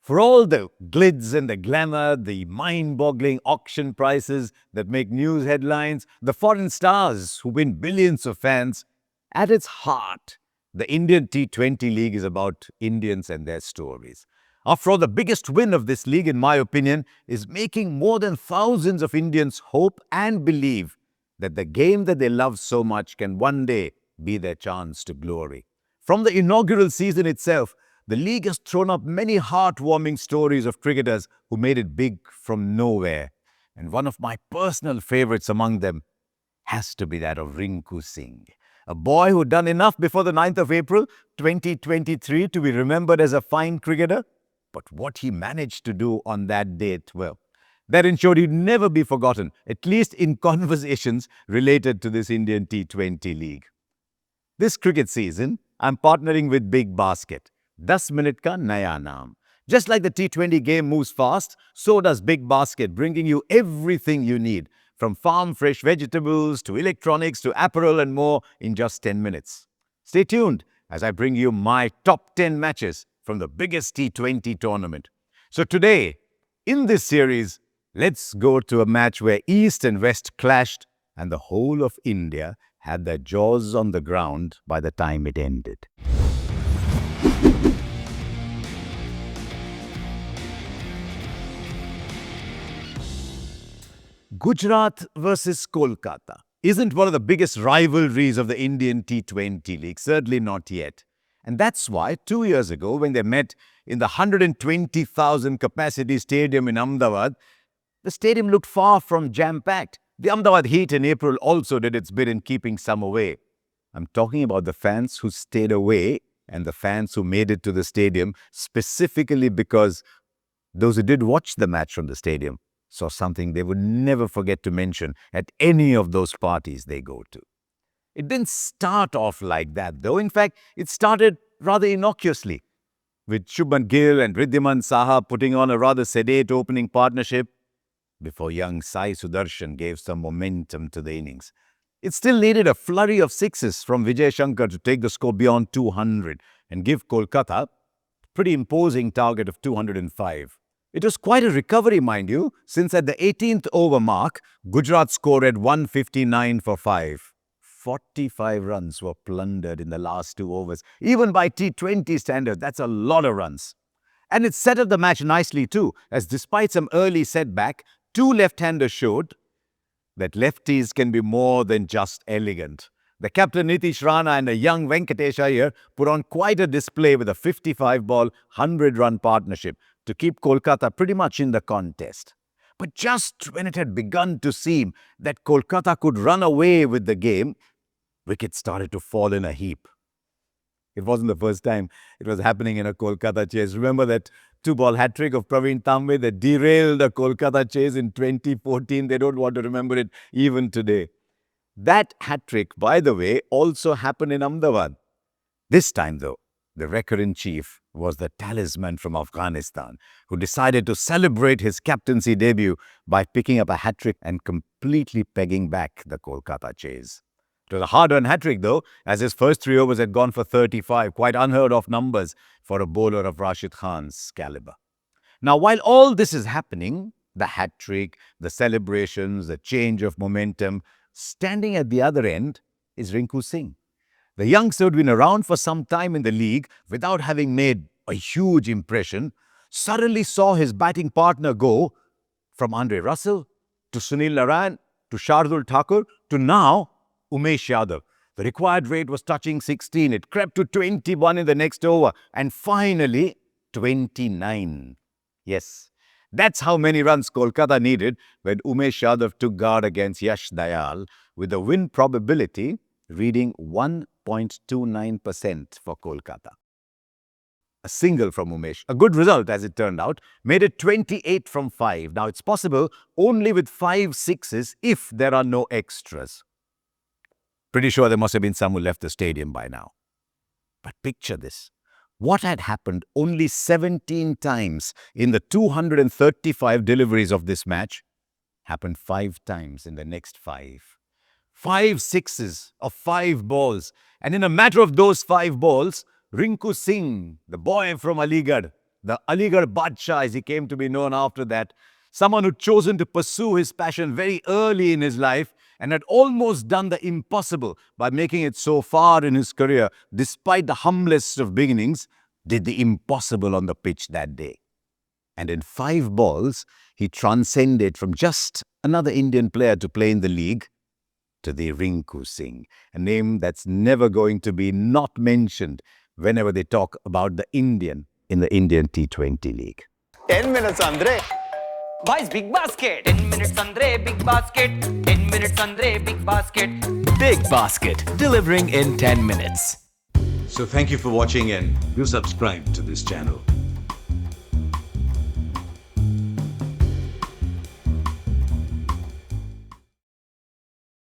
For all the glitz and the glamour, the mind-boggling auction prices that make news headlines, the foreign stars who win billions of fans, at its heart, the Indian T20 League is about Indians and their stories. After all, the biggest win of this league, in my opinion, is making more than thousands of Indians hope and believe that the game that they love so much can one day be their chance to glory. From the inaugural season itself, the league has thrown up many heartwarming stories of cricketers who made it big from nowhere. And one of my personal favorites among them has to be that of Rinku Singh, a boy who done enough before the 9th of April 2023 to be remembered as a fine cricketer. But what he managed to do on that date, well, that ensured he'd never be forgotten, at least in conversations related to this Indian T20 league. This cricket season, I'm partnering with BigBasket. 10 minute ka naya naam. Just like the T20 game moves fast, so does BigBasket, bringing you everything you need, from farm fresh vegetables to electronics to apparel and more in just 10 minutes. Stay tuned as I bring you my top 10 matches from the biggest T20 tournament. So today, in this series, let's go to a match where East and West clashed and the whole of India had their jaws on the ground by the time it ended. Gujarat versus Kolkata isn't one of the biggest rivalries of the Indian T20 League, certainly not yet. And that's why 2 years ago, when they met in the 120,000 capacity stadium in Ahmedabad, the stadium looked far from jam-packed. The Ahmedabad heat in April also did its bit in keeping some away. I'm talking about the fans who stayed away and the fans who made it to the stadium, specifically because those who did watch the match from the stadium saw something they would never forget to mention at any of those parties they go to. It didn't start off like that, though. In fact, it started rather innocuously, with Shubman Gill and Riddhiman Saha putting on a rather sedate opening partnership before young Sai Sudarshan gave some momentum to the innings. It still needed a flurry of sixes from Vijay Shankar to take the score beyond 200 and give Kolkata a pretty imposing target of 205. It was quite a recovery, mind you, since at the 18th over mark, Gujarat scored at 159 for 5. 45 runs were plundered in the last 2 overs. Even by T20 standard, that's a lot of runs. And it set up the match nicely too, as despite some early setback, 2 left-handers showed that lefties can be more than just elegant. The captain Nitish Rana and a young Venkatesh Iyer put on quite a display with a 55-ball, 100-run partnership to keep Kolkata pretty much in the contest. But just when it had begun to seem that Kolkata could run away with the game, wickets started to fall in a heap. It wasn't the first time it was happening in a Kolkata chase. Remember that 2-ball hat-trick of Praveen Tambe that derailed the Kolkata chase in 2014? They don't want to remember it even today. That hat-trick, by the way, also happened in Ahmedabad. This time, though, the wrecker-in-chief was the talisman from Afghanistan, who decided to celebrate his captaincy debut by picking up a hat-trick and completely pegging back the Kolkata chase. It was a hard-earned hat-trick, though, as his first 3 overs had gone for 35, quite unheard-of numbers for a bowler of Rashid Khan's caliber. Now, while all this is happening, the hat-trick, the celebrations, the change of momentum, standing at the other end is Rinku Singh. The youngster who'd been around for some time in the league without having made a huge impression suddenly saw his batting partner go from Andre Russell to Sunil Narayan to Shardul Thakur to now Umesh Yadav. The required rate was touching 16. It crept to 21 in the next over and finally 29. Yes, that's how many runs Kolkata needed when Umesh Yadav took guard against Yash Dayal, with the win probability reading 1.29% for Kolkata. A single from Umesh, a good result as it turned out, made it 28 from 5. Now it's possible only with 5 sixes if there are no extras. Pretty sure there must have been some who left the stadium by now. But picture this. What had happened only 17 times in the 235 deliveries of this match happened 5 times in the next 5. 5 sixes of 5 balls. And in a matter of those 5 balls, Rinku Singh, the boy from Aligarh, the Aligarh Badshah, as he came to be known after that, someone who'd chosen to pursue his passion very early in his life and had almost done the impossible by making it so far in his career, despite the humblest of beginnings, did the impossible on the pitch that day. And in 5 balls, he transcended from just another Indian player to play in the league to the Rinku Singh, a name that's never going to be not mentioned whenever they talk about the Indian in the Indian T20 league. 10 minutes, Andre. Boys, big basket. 10 minutes, Andre, big basket. 10 minutes, Andre, big basket. Big Basket, delivering in 10 minutes. So thank you for watching and do subscribe to this channel.